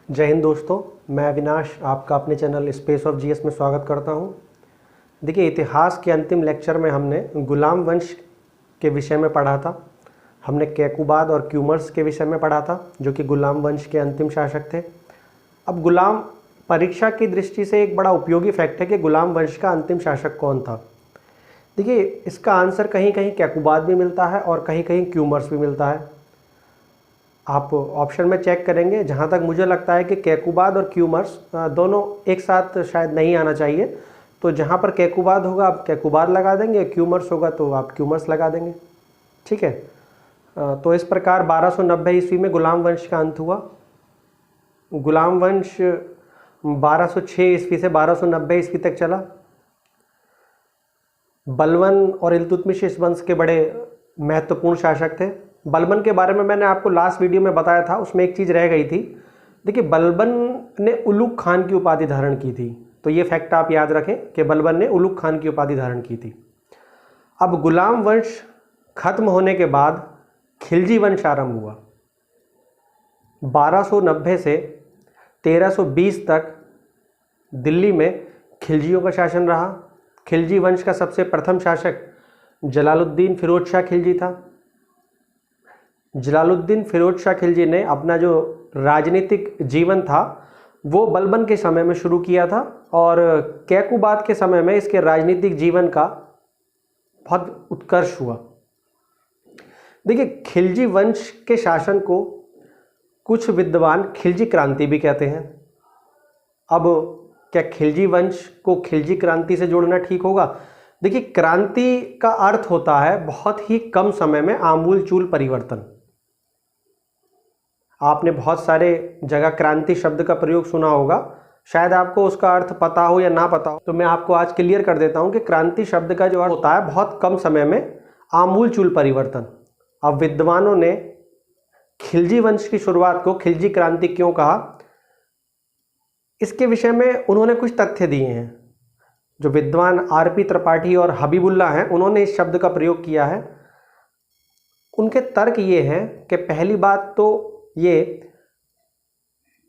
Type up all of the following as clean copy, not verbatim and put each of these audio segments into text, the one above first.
जय हिंद दोस्तों, मैं अविनाश आपका अपने चैनल स्पेस ऑफ जीएस में स्वागत करता हूं। देखिए, इतिहास के अंतिम लेक्चर में हमने गुलाम वंश के विषय में पढ़ा था। हमने कैकुबाद और क्यूमर्स के विषय में पढ़ा था, जो कि गुलाम वंश के अंतिम शासक थे। अब गुलाम परीक्षा की दृष्टि से एक बड़ा उपयोगी फैक्ट है कि गुलाम वंश का अंतिम शासक कौन था। देखिए, इसका आंसर कहीं कहीं कैकुबाद भी मिलता है और कहीं कहीं क्यूमर्स भी मिलता है। आप ऑप्शन में चेक करेंगे, जहाँ तक मुझे लगता है कि कैकुबाद और क्यूमर्स दोनों एक साथ शायद नहीं आना चाहिए। तो जहाँ पर कैकुबाद होगा आप कैकुबाद लगा देंगे, क्यूमर्स होगा तो आप क्यूमर्स लगा देंगे। ठीक है। तो इस प्रकार 1290 ईस्वी में गुलाम वंश का अंत हुआ। गुलाम वंश 1206 ईस्वी से 1290 ईस्वी तक चला। बलबन और इल्तुतमिश इस वंश के बड़े महत्वपूर्ण शासक थे। बलबन के बारे में मैंने आपको लास्ट वीडियो में बताया था, उसमें एक चीज़ रह गई थी। देखिए, बलबन ने उलुग खान की उपाधि धारण की थी, तो ये फैक्ट आप याद रखें कि बलबन ने उलुग खान की उपाधि धारण की थी। अब गुलाम वंश खत्म होने के बाद खिलजी वंश आरंभ हुआ। 1290 से 1320 तक दिल्ली में खिलजियों का शासन रहा। खिलजी वंश का सबसे प्रथम शासक जलालुद्दीन फिरोज शाह खिलजी था। जलालुद्दीन फिरोज शाह खिलजी ने अपना जो राजनीतिक जीवन था वो बलबन के समय में शुरू किया था, और कैकुबाद के समय में इसके राजनीतिक जीवन का बहुत उत्कर्ष हुआ। देखिए, खिलजी वंश के शासन को कुछ विद्वान खिलजी क्रांति भी कहते हैं। अब क्या खिलजी वंश को खिलजी क्रांति से जोड़ना ठीक होगा? देखिए, क्रांति का अर्थ होता है बहुत ही कम समय में आमूलचूल परिवर्तन। आपने बहुत सारे जगह क्रांति शब्द का प्रयोग सुना होगा, शायद आपको उसका अर्थ पता हो या ना पता हो, तो मैं आपको आज क्लियर कर देता हूं कि क्रांति शब्द का जो अर्थ होता है बहुत कम समय में आमूलचूल परिवर्तन। अब विद्वानों ने खिलजी वंश की शुरुआत को खिलजी क्रांति क्यों कहा, इसके विषय में उन्होंने कुछ तथ्य दिए हैं। जो विद्वान आरपी त्रिपाठी और हबीबुल्ला हैं, उन्होंने इस शब्द का प्रयोग किया है। उनके तर्क ये हैं कि पहली बात तो ये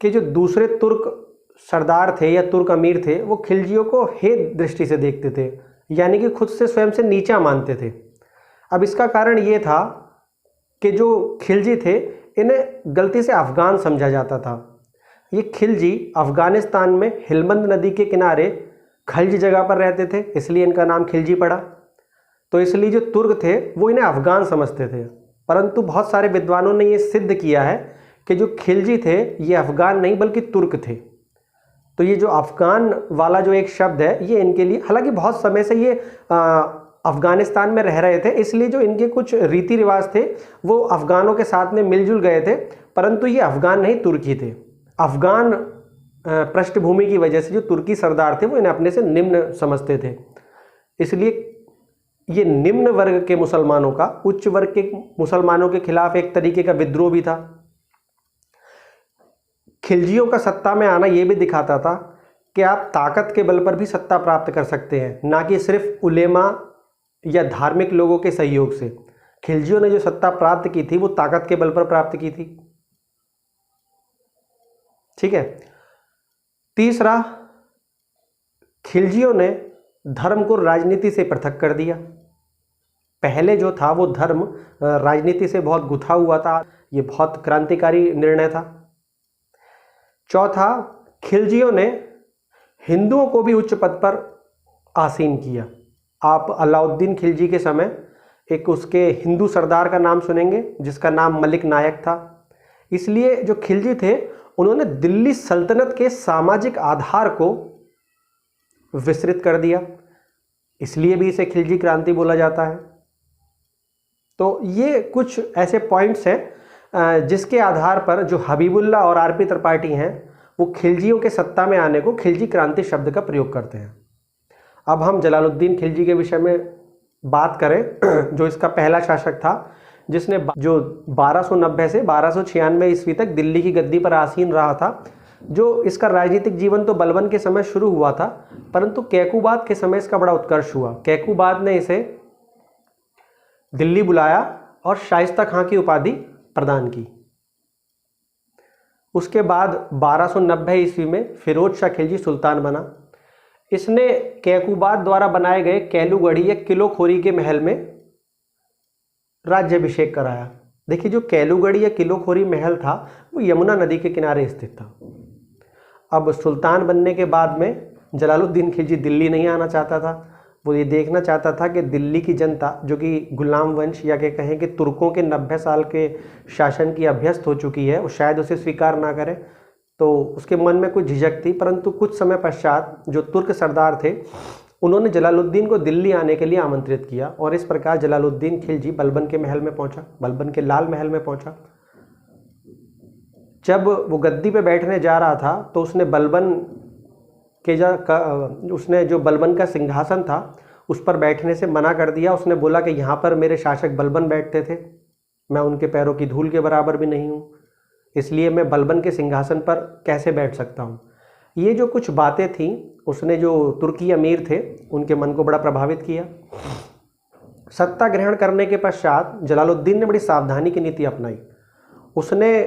कि जो दूसरे तुर्क सरदार थे या तुर्क अमीर थे, वो खिलजियों को हेय दृष्टि से देखते थे, यानी कि खुद से स्वयं से नीचा मानते थे। अब इसका कारण ये था कि जो खिलजी थे इन्हें गलती से अफगान समझा जाता था। ये खिलजी अफगानिस्तान में हिलमंद नदी के किनारे खल्ज जगह पर रहते थे, इसलिए इनका नाम खिलजी पड़ा। तो इसलिए जो तुर्क थे वो इन्हें अफगान समझते थे, परंतु बहुत सारे विद्वानों ने ये सिद्ध किया है कि जो खिलजी थे ये अफगान नहीं बल्कि तुर्क थे। तो ये जो अफगान वाला जो एक शब्द है ये इनके लिए, हालांकि बहुत समय से ये अफगानिस्तान में रह रहे थे, इसलिए जो इनके कुछ रीति रिवाज थे वो अफगानों के साथ में मिलजुल गए थे, परंतु ये अफगान नहीं तुर्की थे। अफगान पृष्ठभूमि की वजह से जो तुर्की सरदार थे वो इन्हें अपने से निम्न समझते थे, इसलिए ये निम्न वर्ग के मुसलमानों का उच्च वर्ग के मुसलमानों के खिलाफ एक तरीके का विद्रोह भी था। खिलजियों का सत्ता में आना ये भी दिखाता था कि आप ताकत के बल पर भी सत्ता प्राप्त कर सकते हैं, ना कि सिर्फ उलेमा या धार्मिक लोगों के सहयोग से। खिलजियों ने जो सत्ता प्राप्त की थी वो ताकत के बल पर प्राप्त की थी। ठीक है। तीसरा, खिलजियों ने धर्म को राजनीति से पृथक कर दिया। पहले जो था वो धर्म राजनीति से बहुत गुथा हुआ था, ये बहुत क्रांतिकारी निर्णय था। चौथा, खिलजियों ने हिंदुओं को भी उच्च पद पर आसीन किया। आप अलाउद्दीन खिलजी के समय एक उसके हिंदू सरदार का नाम सुनेंगे जिसका नाम मलिक नायक था। इसलिए जो खिलजी थे उन्होंने दिल्ली सल्तनत के सामाजिक आधार को विस्तृत कर दिया, इसलिए भी इसे खिलजी क्रांति बोला जाता है। तो ये कुछ ऐसे पॉइंट्स हैं जिसके आधार पर जो हबीबुल्ला और आरपी त्रिपाठी हैं वो खिलजियों के सत्ता में आने को खिलजी क्रांति शब्द का प्रयोग करते हैं। अब हम जलालुद्दीन खिलजी के विषय में बात करें, जो इसका पहला शासक था जिसने जो 1290 से 1296 ईस्वी तक दिल्ली की गद्दी पर आसीन रहा था। जो इसका राजनीतिक जीवन तो बलबन के समय शुरू हुआ था, परंतु कैकुबाद के समय इसका बड़ा उत्कर्ष हुआ। कैकुबाद ने इसे दिल्ली बुलाया और शाइस्ता खां की उपाधि प्रदान की। उसके बाद 1290 ईस्वी में फिरोज शाह खिलजी सुल्तान बना। इसने कैकूबाद द्वारा बनाए गए कैलूगढ़ी या किलोखोरी के महल में राज्याभिषेक कराया। देखिए, जो कैलूगढ़ी या किलोखोरी महल था वो यमुना नदी के किनारे स्थित था। अब सुल्तान बनने के बाद में जलालुद्दीन खिलजी दिल्ली नहीं आना चाहता था। वो ये देखना चाहता था कि दिल्ली की जनता, जो कि गुलाम वंश या के कहें कि तुर्कों के 90 साल के शासन की अभ्यस्त हो चुकी है, वो शायद उसे स्वीकार ना करे। तो उसके मन में कुछ झिझक थी, परंतु कुछ समय पश्चात जो तुर्क सरदार थे उन्होंने जलालुद्दीन को दिल्ली आने के लिए आमंत्रित किया और इस प्रकार जलालुद्दीन खिलजी बलबन के महल में पहुंचा, बलबन के लाल महल में पहुंचा। जब वो गद्दी पे बैठने जा रहा था तो उसने जो बलबन का सिंहासन था उस पर बैठने से मना कर दिया। उसने बोला कि यहाँ पर मेरे शासक बलबन बैठते थे, मैं उनके पैरों की धूल के बराबर भी नहीं हूँ, इसलिए मैं बलबन के सिंहासन पर कैसे बैठ सकता हूँ। ये जो कुछ बातें थीं उसने जो तुर्की अमीर थे उनके मन को बड़ा प्रभावित किया। सत्ता ग्रहण करने के पश्चात जलालुद्दीन ने बड़ी सावधानी की नीति अपनाई। उसने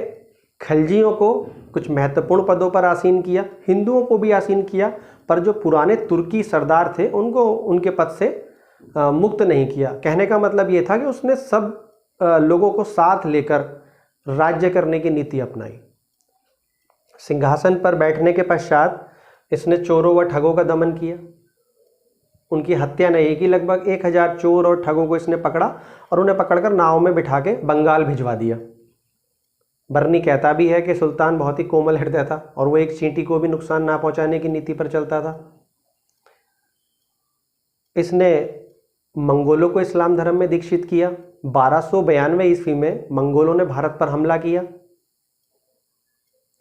खिलजियों को कुछ महत्वपूर्ण पदों पर आसीन किया, हिंदुओं को भी आसीन किया, पर जो पुराने तुर्की सरदार थे उनको उनके पद से मुक्त नहीं किया। कहने का मतलब ये था कि उसने सब लोगों को साथ लेकर राज्य करने की नीति अपनाई। सिंहासन पर बैठने के पश्चात इसने चोरों व ठगों का दमन किया, उनकी हत्या नहीं की। लगभग 1000 चोर और ठगों को इसने पकड़ा और उन्हें पकड़कर नाव में बिठा के बंगाल भिजवा दिया। बर्नी कहता भी है कि सुल्तान बहुत ही कोमल हृदय था और वो एक चींटी को भी नुकसान ना पहुंचाने की नीति पर चलता था। इसने मंगोलों को इस्लाम धर्म में दीक्षित किया। 1292 ईस्वी में मंगोलों ने भारत पर हमला किया।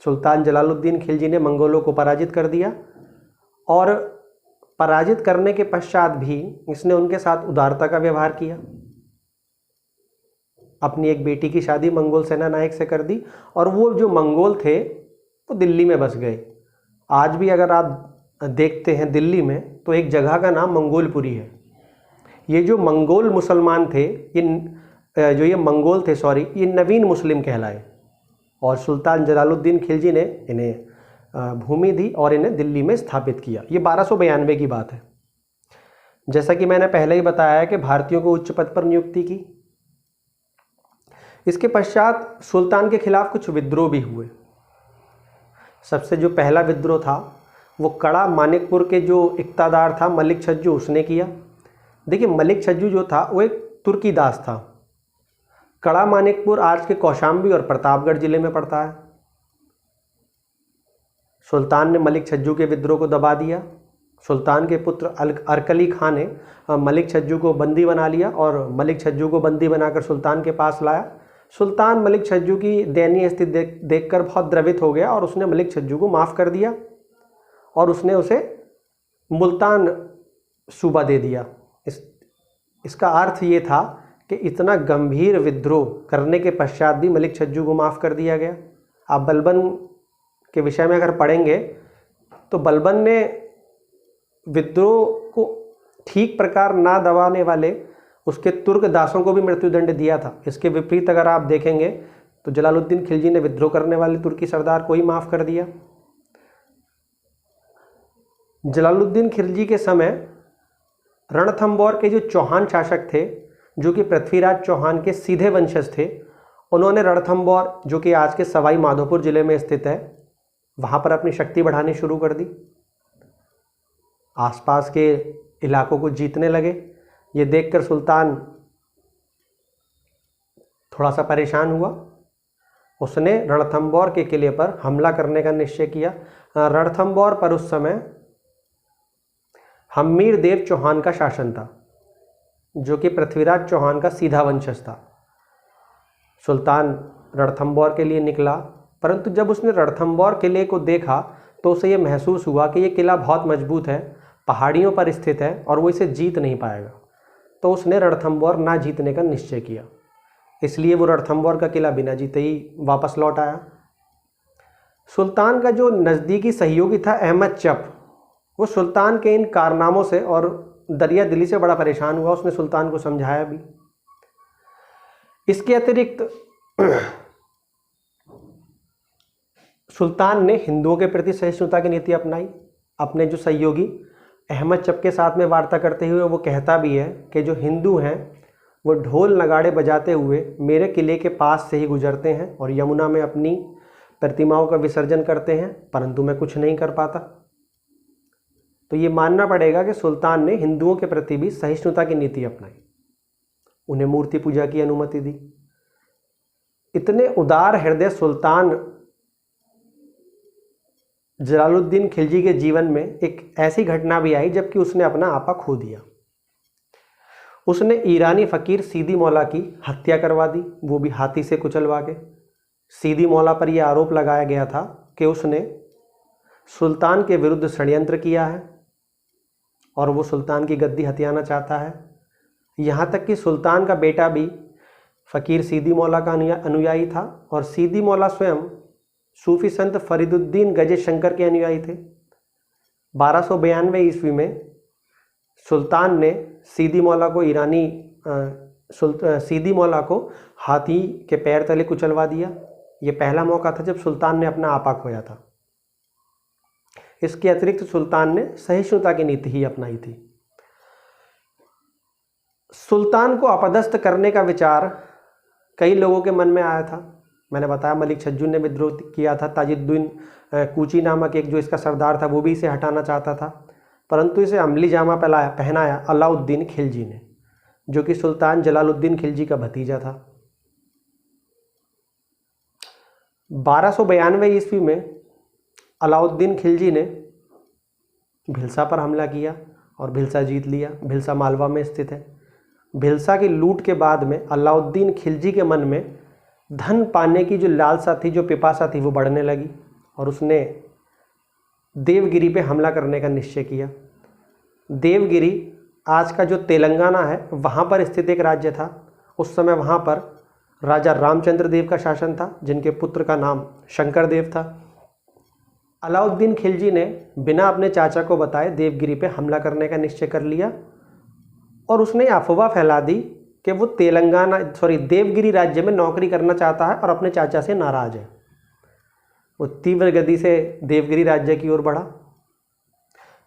सुल्तान जलालुद्दीन खिलजी ने मंगोलों को पराजित कर दिया और पराजित करने के पश्चात भी इसने उनके साथ उदारता का व्यवहार किया। अपनी एक बेटी की शादी मंगोल सेना नायक से कर दी और वो जो मंगोल थे वो दिल्ली में बस गए। आज भी अगर आप देखते हैं दिल्ली में तो एक जगह का नाम मंगोलपुरी है। ये जो मंगोल मुसलमान थे, ये मंगोल थे ये नवीन मुस्लिम कहलाए और सुल्तान जलालुद्दीन खिलजी ने इन्हें भूमि दी और इन्हें दिल्ली में स्थापित किया। ये 1292 की बात है। जैसा कि मैंने पहले ही बताया है कि भारतीयों को उच्च पद पर नियुक्ति की। इसके पश्चात सुल्तान के खिलाफ कुछ विद्रोह भी हुए। सबसे जो पहला विद्रोह था वो कड़ा मानिकपुर के जो इक्तादार था मलिक छज्जू, उसने किया। देखिए, मलिक छज्जू जो था वो एक तुर्की दास था। कड़ा मानिकपुर आज के कौशाम्बी और प्रतापगढ़ जिले में पड़ता है। सुल्तान ने मलिक छज्जू के विद्रोह को दबा दिया। सुल्तान के पुत्र अरकली खान ने मलिक छज्जू को बंदी बना लिया और मलिक छज्जू को बंदी बनाकर सुल्तान के पास लाया। सुल्तान मलिक छज्जू की दयनीय स्थिति देखकर बहुत द्रवित हो गया और उसने मलिक छज्जू को माफ़ कर दिया और उसने उसे मुल्तान सूबा दे दिया। इसका अर्थ ये था कि इतना गंभीर विद्रोह करने के पश्चात भी मलिक छज्जू को माफ़ कर दिया गया। आप बलबन के विषय में अगर पढ़ेंगे तो बलबन ने विद्रोह को ठीक प्रकार ना दबाने वाले उसके तुर्क दासों को भी मृत्युदंड दिया था। इसके विपरीत अगर आप देखेंगे तो जलालुद्दीन खिलजी ने विद्रोह करने वाले तुर्की सरदार को ही माफ़ कर दिया। जलालुद्दीन खिलजी के समय रणथंबोर के जो चौहान शासक थे, जो कि पृथ्वीराज चौहान के सीधे वंशज थे, उन्होंने रणथंबोर, जो कि आज के सवाई माधोपुर जिले में स्थित है, वहाँ पर अपनी शक्ति बढ़ानी शुरू कर दी। आसपास के इलाकों को जीतने लगे। ये देखकर सुल्तान थोड़ा सा परेशान हुआ। उसने रणथंबोर के किले पर हमला करने का निश्चय किया। रणथंबोर पर उस समय हम्मीर देव चौहान का शासन था, जो कि पृथ्वीराज चौहान का सीधा वंशज था। सुल्तान रणथंबोर के लिए निकला, परंतु जब उसने रणथंबोर किले को देखा तो उसे ये महसूस हुआ कि ये किला बहुत मजबूत है, पहाड़ियों पर स्थित है और वो इसे जीत नहीं पाएगा। तो उसने रणथंबोर ना जीतने का निश्चय किया। इसलिए वो रणथंबोर का किला बिना जीते ही वापस लौट आया। सुल्तान का जो नज़दीकी सहयोगी था अहमद चप, वो सुल्तान के इन कारनामों से और दरिया दिली से बड़ा परेशान हुआ। उसने सुल्तान को समझाया भी। इसके अतिरिक्त सुल्तान ने हिंदुओं के प्रति सहिष्णुता की नीति अपनाई। अपने जो सहयोगी अहमद चप के साथ में वार्ता करते हुए वो कहता भी है कि जो हिंदू हैं वो ढोल नगाड़े बजाते हुए मेरे किले के पास से ही गुजरते हैं और यमुना में अपनी प्रतिमाओं का विसर्जन करते हैं, परंतु मैं कुछ नहीं कर पाता। तो ये मानना पड़ेगा कि सुल्तान ने हिंदुओं के प्रति भी सहिष्णुता की नीति अपनाई, उन्हें मूर्ति पूजा की अनुमति दी। इतने उदार हृदय सुल्तान जलालुद्दीन खिलजी के जीवन में एक ऐसी घटना भी आई जबकि उसने अपना आपा खो दिया। उसने ईरानी फ़कीर सीदी मौला की हत्या करवा दी, वो भी हाथी से कुचलवा के। सीदी मौला पर यह आरोप लगाया गया था कि उसने सुल्तान के विरुद्ध षड्यंत्र किया है और वो सुल्तान की गद्दी हथियाना चाहता है। यहाँ तक कि सुल्तान का बेटा भी फ़कीर सीदी मौला का अनुयायी था और सीदी मौला स्वयं सूफी संत फरीदुद्दीन गजे शंकर के अनुयायी थे। 1292 ईस्वी में सुल्तान ने सीदी मौला को हाथी के पैर तले कुचलवा दिया। ये पहला मौका था जब सुल्तान ने अपना आपा खोया था। इसके अतिरिक्त सुल्तान ने सहिष्णुता की नीति ही अपनाई थी। सुल्तान को अपदस्थ करने का विचार कई लोगों के मन में आया था। मैंने बताया मलिक छज्जू ने विद्रोह किया था, ताजुद्दीन कूची नामक एक जो इसका सरदार था वो भी इसे हटाना चाहता था, परंतु इसे अमली जामा पहनाया अलाउद्दीन खिलजी ने, जो कि सुल्तान जलालुद्दीन खिलजी का भतीजा था। 1292 ईस्वी में अलाउद्दीन खिलजी ने भिलसा पर हमला किया और भिलसा जीत लिया। भिलसा मालवा में स्थित है। भिलसा की लूट के बाद में अलाउद्दीन खिलजी के मन में धन पाने की जो लालसा थी, जो पिपासा थी, वो बढ़ने लगी और उसने देवगिरी पे हमला करने का निश्चय किया। देवगिरी आज का जो तेलंगाना है वहाँ पर स्थित एक राज्य था। उस समय वहाँ पर राजा रामचंद्र देव का शासन था, जिनके पुत्र का नाम शंकर देव था। अलाउद्दीन खिलजी ने बिना अपने चाचा को बताए देवगिरी पे हमला करने का निश्चय कर लिया और उसने अफवाह फैला दी कि वो देवगिरी राज्य में नौकरी करना चाहता है और अपने चाचा से नाराज़ है। वो तीव्र गति से देवगिरी राज्य की ओर बढ़ा।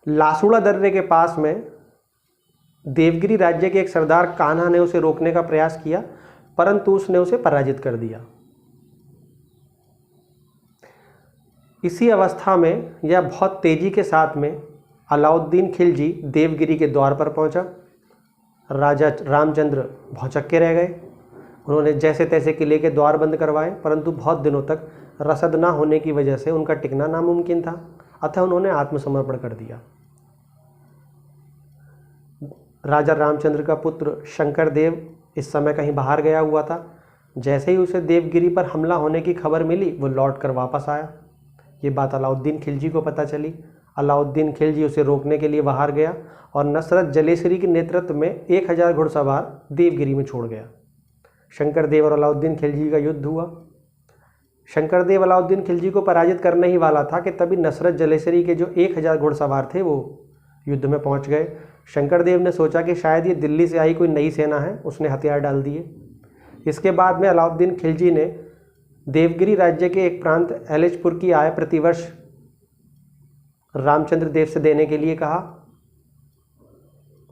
लासुड़ा दर्रे के पास में देवगिरी राज्य के एक सरदार कान्हा ने उसे रोकने का प्रयास किया, परंतु उसने उसे पराजित कर दिया। इसी अवस्था में या बहुत तेजी के साथ में अलाउद्दीन खिलजी देवगिरी के द्वार पर पहुंचा। राजा रामचंद्र भौचक्के रह गए। उन्होंने जैसे तैसे किले के द्वार बंद करवाए, परंतु बहुत दिनों तक रसद ना होने की वजह से उनका टिकना नामुमकिन था, अतः उन्होंने आत्मसमर्पण कर दिया। राजा रामचंद्र का पुत्र शंकर देव इस समय कहीं बाहर गया हुआ था। जैसे ही उसे देवगिरी पर हमला होने की खबर मिली, वो लौट कर वापस आया। ये बात अलाउद्दीन खिलजी को पता चली। अलाउद्दीन खिलजी उसे रोकने के लिए बाहर गया और नसरत जलेसरी के नेतृत्व में 1000 घुड़सवार देवगिरी में छोड़ गया। शंकर देव और अलाउद्दीन खिलजी का युद्ध हुआ। शंकर देव अलाउद्दीन खिलजी को पराजित करने ही वाला था कि तभी नसरत जलेसरी के जो 1000 घुड़सवार थे वो युद्ध में पहुंच गए। शंकर देव ने सोचा कि शायद ये दिल्ली से आई कोई नई सेना है, उसने हथियार डाल दिए। इसके बाद में अलाउद्दीन खिलजी ने देवगिरी राज्य के एक प्रांत एलिचपुर की आय प्रतिवर्ष रामचंद्र देव से देने के लिए कहा।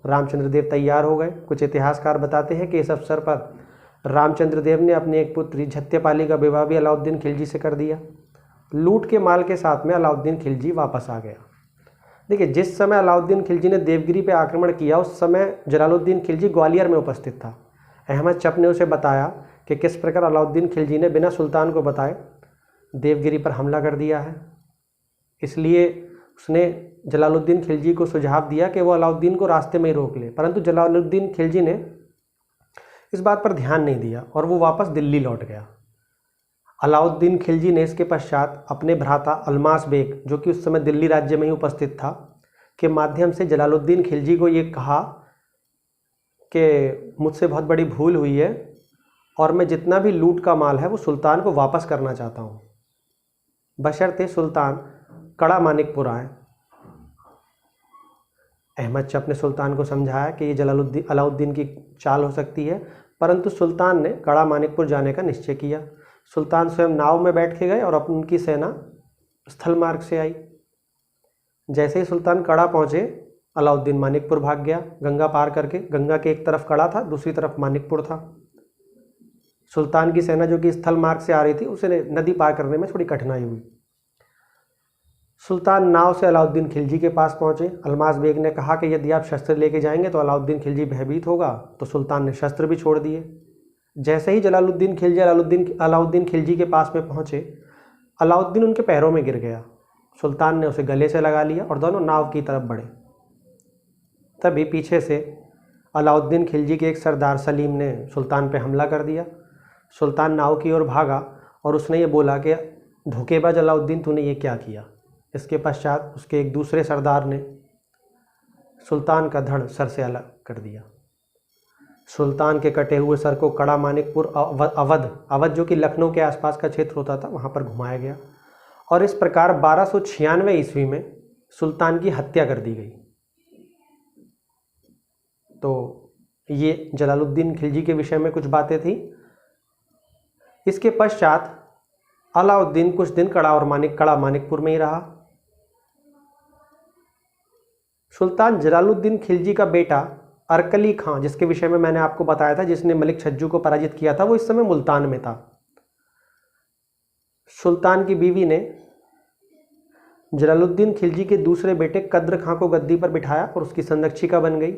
रामचंद्र देव तैयार हो गए। कुछ इतिहासकार बताते हैं कि इस अवसर पर रामचंद्र देव ने अपनी एक पुत्री झत्यपाली का विवाह भी अलाउद्दीन खिलजी से कर दिया। लूट के माल के साथ में अलाउद्दीन खिलजी वापस आ गया। देखिए, जिस समय अलाउद्दीन खिलजी ने देवगिरी पर आक्रमण किया उस समय जलालुद्दीन खिलजी ग्वालियर में उपस्थित था। अहमद चप ने उसे बताया कि किस प्रकार अलाउद्दीन खिलजी ने बिना सुल्तान को बताए देवगिरी पर हमला कर दिया है। इसलिए उसने जलालुद्दीन खिलजी को सुझाव दिया कि वो अलाउद्दीन को रास्ते में ही रोक ले, परंतु जलालुद्दीन खिलजी ने इस बात पर ध्यान नहीं दिया और वो वापस दिल्ली लौट गया। अलाउद्दीन खिलजी ने इसके पश्चात अपने भ्राता अलमास बेग, जो कि उस समय दिल्ली राज्य में ही उपस्थित था, के माध्यम से जलालुद्दीन खिलजी को ये कहा कि मुझसे बहुत बड़ी भूल हुई है और मैं जितना भी लूट का माल है वो सुल्तान को वापस करना चाहता हूँ, बशर्ते सुल्तान कड़ा मानिकपुर आए। अहमद चप ने सुल्तान को समझाया कि ये अलाउद्दीन की चाल हो सकती है, परंतु सुल्तान ने कड़ा मानिकपुर जाने का निश्चय किया। सुल्तान स्वयं नाव में बैठ के गए और उनकी सेना स्थल मार्ग से आई। जैसे ही सुल्तान कड़ा पहुँचे, अलाउद्दीन मानिकपुर भाग गया गंगा पार करके। गंगा के एक तरफ कड़ा था, दूसरी तरफ मानिकपुर था। सुल्तान की सेना जो कि स्थल मार्ग से आ रही थी, उसे नदी पार करने में थोड़ी कठिनाई हुई। सुल्तान नाव से अलाउद्दीन खिलजी के पास पहुंचे। अलमास बेग ने कहा कि यदि आप शस्त्र लेके जाएंगे तो अलाउद्दीन खिलजी भयभीत होगा, तो सुल्तान ने शस्त्र भी छोड़ दिए। जैसे ही जलालुद्दीन खिलजी अलाउद्दीन खिलजी के पास में पहुंचे, अलाउद्दीन उनके पैरों में गिर गया। सुल्तान ने उसे गले से लगा लिया और दोनों नाव की तरफ बढ़े। तभी पीछे से अलाउद्दीन खिलजी के एक सरदार सलीम ने सुल्तान पे हमला कर दिया। सुल्तान नाव की ओर भागा और उसने ये बोला कि धोखेबाज अलाउद्दीन, तूने ये क्या किया। इसके पश्चात उसके एक दूसरे सरदार ने सुल्तान का धड़ सर से अलग कर दिया। सुल्तान के कटे हुए सर को कड़ा मानिकपुर अवध जो कि लखनऊ के आसपास का क्षेत्र होता था, वहाँ पर घुमाया गया और इस प्रकार 1296 ईस्वी में सुल्तान की हत्या कर दी गई। तो ये जलालुद्दीन खिलजी के विषय में कुछ बातें थी। इसके पश्चात अलाउद्दीन कुछ दिन कड़ा मानिकपुर में ही रहा। सुल्तान जलालुद्दीन खिलजी का बेटा अरकली खां, जिसके विषय में मैंने आपको बताया था, जिसने मलिक छज्जू को पराजित किया था, वो इस समय मुल्तान में था। सुल्तान की बीवी ने जलालुद्दीन खिलजी के दूसरे बेटे कद्र खां को गद्दी पर बिठाया और उसकी संरक्षिका बन गई।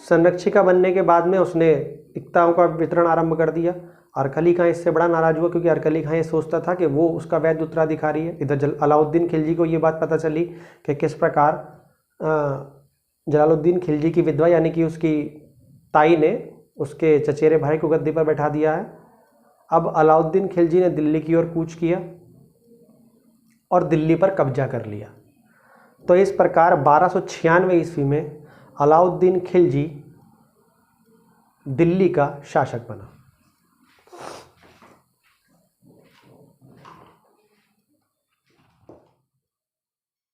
संरक्षिका बनने के बाद में उसने इक्ताओं का वितरण आरंभ कर दिया। अरकली खां इससे बड़ा नाराज हुआ, क्योंकि अरकली खां ये सोचता था कि वो उसका वैध उत्तराधिकारी है। इधर अलाउद्दीन खिलजी को ये बात पता चली कि किस प्रकार जलालुद्दीन खिलजी की विधवा यानी कि उसकी ताई ने उसके चचेरे भाई को गद्दी पर बैठा दिया है। अब अलाउद्दीन खिलजी ने दिल्ली की ओर कूच किया और दिल्ली पर कब्जा कर लिया। तो इस प्रकार 1296 ईस्वी में अलाउद्दीन खिलजी दिल्ली का शासक बना।